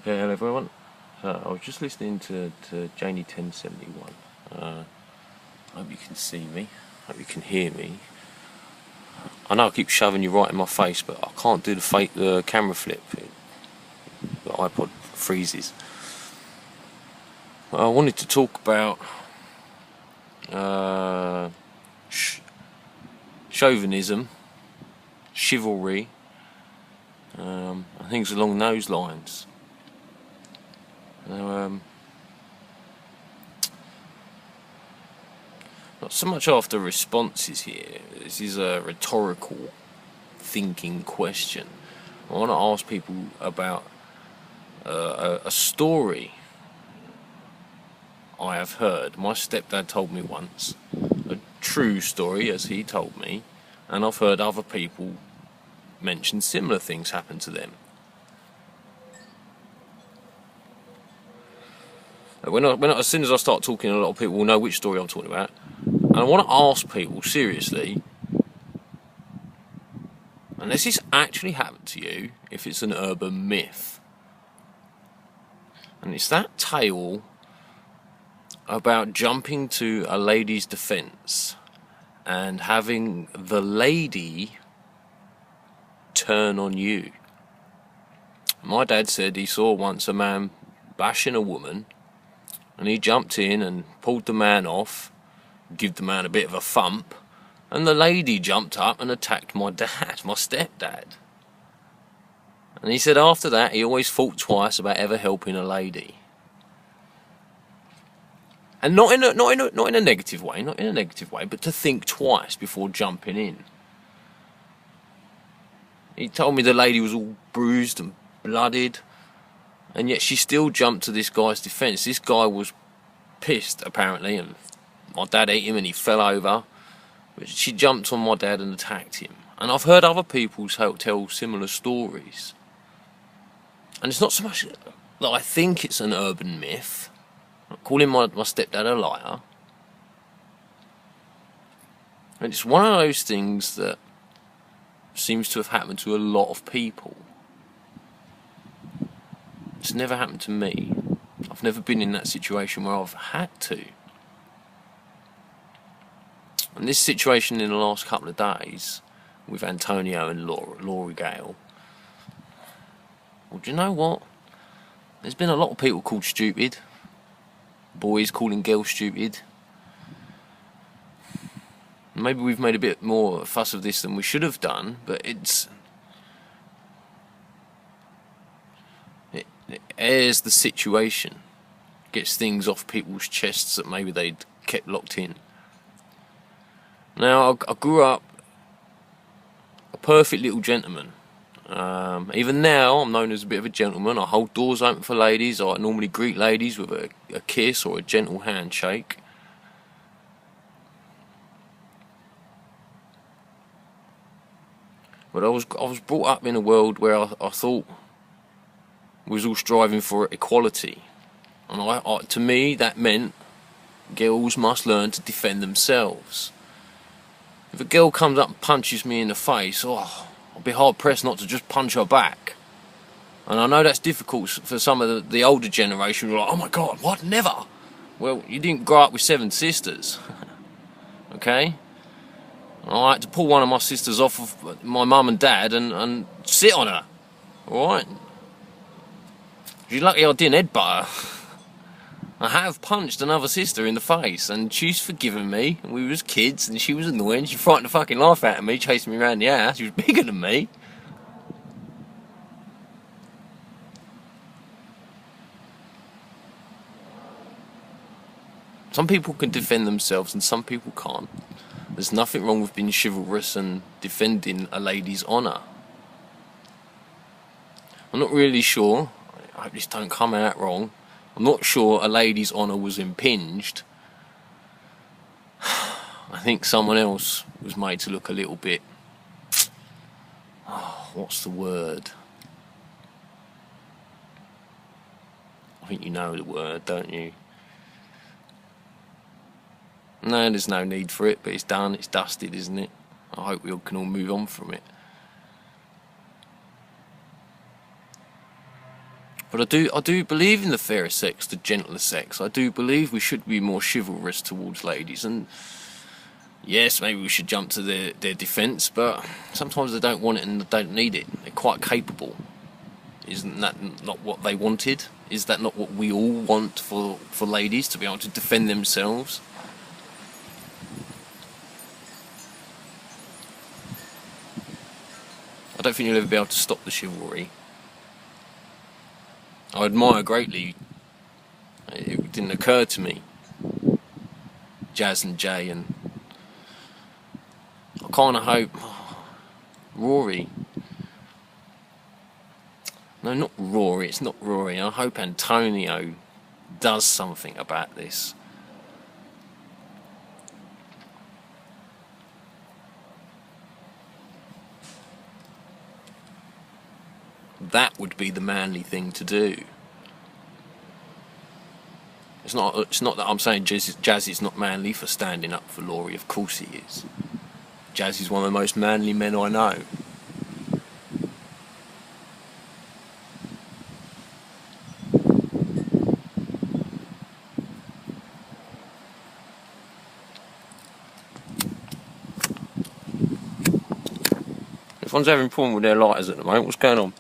Okay, hello everyone. I was just listening to Janie 1071. Hope you can see me. Hope you can hear me. I know I keep shoving you right in my face, but I can't do the camera flip. The iPod freezes. I wanted to talk about chauvinism, chivalry, and things along those lines. Now, not so much after responses here. This is a rhetorical thinking question. I want to ask people about a story I have heard. My stepdad told me once, a true story as he told me, and I've heard other people mention similar things happen to them. As soon as I start talking, a lot of people will know which story I'm talking about. And I want to ask people, seriously, unless this actually happened to you, if it's an urban myth. And it's that tale about jumping to a lady's defence and having the lady turn on you. My dad said he saw once a man bashing a woman, and he jumped in and pulled the man off, give the man a bit of a thump, and the lady jumped up and attacked my dad, my stepdad. And he said after that he always thought twice about ever helping a lady. And not in a negative way, but to think twice before jumping in. He told me the lady was all bruised and blooded, and yet she still jumped to this guy's defence. This guy was pissed, apparently, and my dad ate him and he fell over. But she jumped on my dad and attacked him. And I've heard other people tell similar stories. And it's not so much that I think it's an urban myth. I'm calling my stepdad a liar. And it's one of those things that seems to have happened to a lot of people. It's never happened to me. I've never been in that situation where I've had to. And this situation in the last couple of days with Antonio and Laurie Gale, well, do you know what? There's been a lot of people called stupid. Boys calling girls stupid. Maybe we've made a bit more fuss of this than we should have done, but it airs the situation, gets things off people's chests that maybe they'd kept locked in. Now, I grew up a perfect little gentleman. Even now, I'm known as a bit of a gentleman. I hold doors open for ladies. I normally greet ladies with a kiss or a gentle handshake. But I was brought up in a world where I thought we was all striving for equality, and to me that meant girls must learn to defend themselves. If a girl comes up and punches me in the face, I'll be hard pressed not to just punch her back. And I know that's difficult for some of the older generation who are like, oh my god, what, never? Well, you didn't grow up with 7 sisters. Okay? I had to pull one of my sisters off of my mum and dad and sit on her. Alright? You're lucky I didn't headbutt her. I have punched another sister in the face, and she's forgiven me. We was kids, and she was annoying. She frightened the fucking life out of me, chasing me around the house. She was bigger than me. Some people can defend themselves, and some people can't. There's nothing wrong with being chivalrous and defending a lady's honour. I'm not really sure. I hope this don't come out wrong. I'm not sure a lady's honour was impinged. I think someone else was made to look a little bit... what's the word? I think you know the word, don't you? No, there's no need for it, but it's done, it's dusted, isn't it? I hope we all can all move on from it. But I do believe in the fairer sex, the gentler sex. I do believe we should be more chivalrous towards ladies, and yes, maybe we should jump to their defence, but sometimes they don't want it and they don't need it. They're quite capable. Isn't that not what they wanted? Is that not what we all want for ladies, to be able to defend themselves? I don't think you'll ever be able to stop the chivalry. I admire greatly, it didn't occur to me, Jazz and Jay, and I kind of hope Rory, no, not Rory, it's not Rory, I hope Antonio does something about this. That would be the manly thing to do. It's not that I'm saying Jazz is not manly for standing up for Laurie. Of course he is. Jazz is one of the most manly men I know. Everyone's having a problem with their lighters at the moment. What's going on?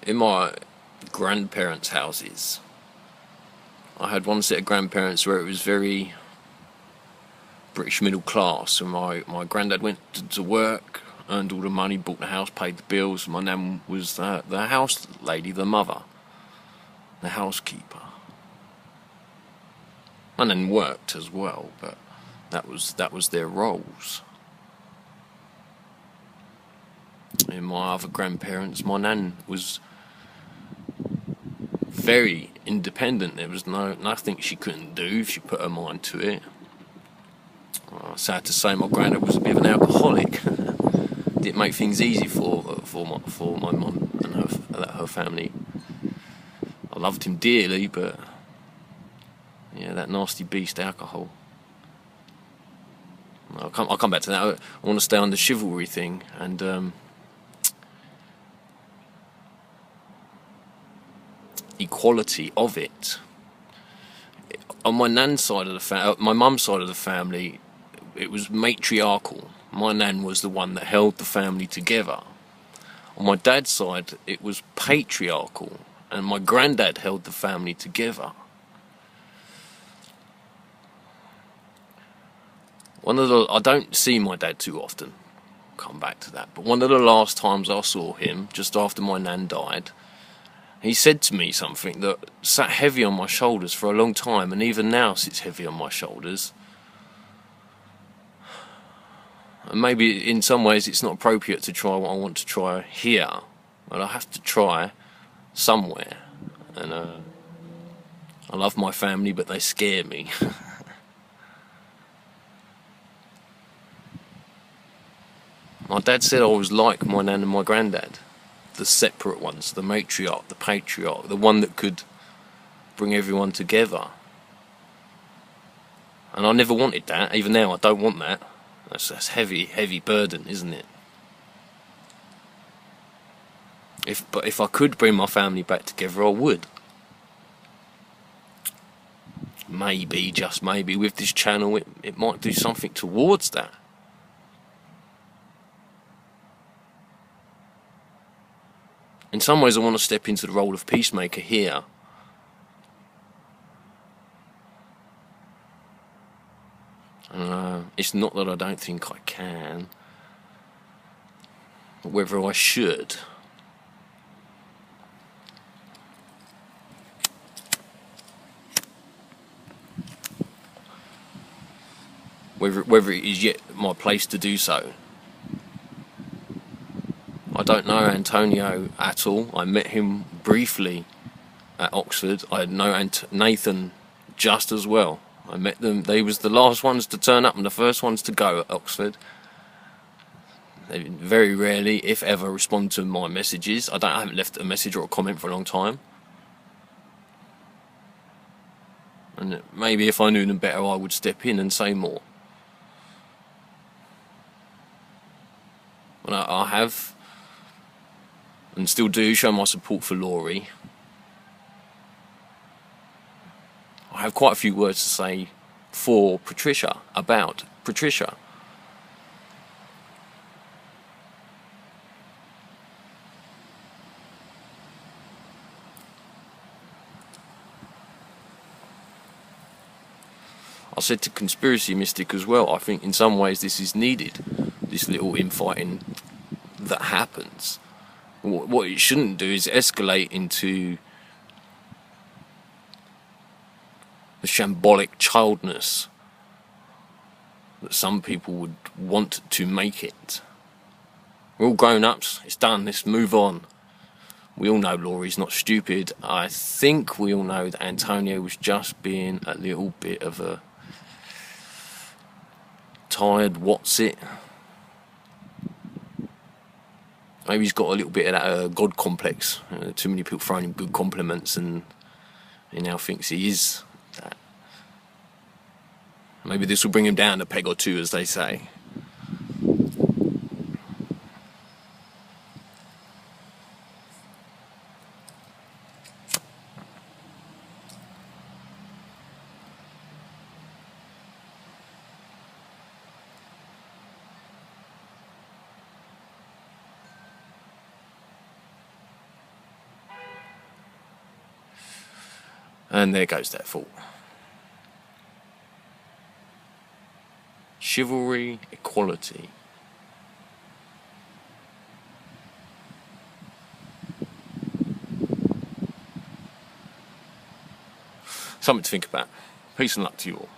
In my grandparents' houses, I had one set of grandparents where it was very British middle class, and my granddad went to work, earned all the money, bought the house, paid the bills. My nan was the house lady, the mother, the housekeeper. My nan worked as well, but that was their roles. In my other grandparents, my nan was very independent. There was nothing she couldn't do if she put her mind to it. Sad to say, my granddad was a bit of an alcoholic. Didn't make things easy for my mum and her family. I loved him dearly, but yeah, that nasty beast, alcohol. I'll come back to that. I want to stay on the chivalry thing, and equality of it. On my nan's side of the my mum's side of the family, it was matriarchal. My nan was the one that held the family together. On my dad's side, it was patriarchal, and my granddad held the family together. I don't see my dad too often. I'll come back to that. But one of the last times I saw him, just after my nan died, he said to me something that sat heavy on my shoulders for a long time, and even now sits heavy on my shoulders. And maybe in some ways it's not appropriate to try what I want to try here, but I have to try somewhere. And I love my family, but they scare me. My dad said I was like my nan and my granddad. The separate ones, the matriarch, the patriarch, the one that could bring everyone together. And I never wanted that. Even now I don't want that. That's heavy burden, isn't it? But if I could bring my family back together, I would. Maybe, just maybe, with this channel it might do something towards that. In some ways I want to step into the role of peacemaker here. It's not that I don't think I can, but whether I should. Whether it is yet my place to do so. I don't know Antonio at all. I met him briefly at Oxford. I know Nathan just as well. I met them. They was the last ones to turn up and the first ones to go at Oxford. They very rarely, if ever, respond to my messages. I haven't left a message or a comment for a long time. And maybe if I knew them better, I would step in and say more. And I have, and still do, show my support for Laurie. I have quite a few words to say for Patricia, about Patricia. I said to Conspiracy Mystic as well, I think in some ways this is needed, this little infighting that happens. What it shouldn't do is escalate into the shambolic childness that some people would want to make it. We're all grown-ups, it's done, let's move on. We all know Laurie's not stupid. I think we all know that Antonio was just being a little bit of a tired what's it. Maybe he's got a little bit of that God complex. Too many people throwing him good compliments and he now thinks he is that. Maybe this will bring him down a peg or two, as they say. And there goes that thought. Chivalry, equality. Something to think about. Peace and luck to you all.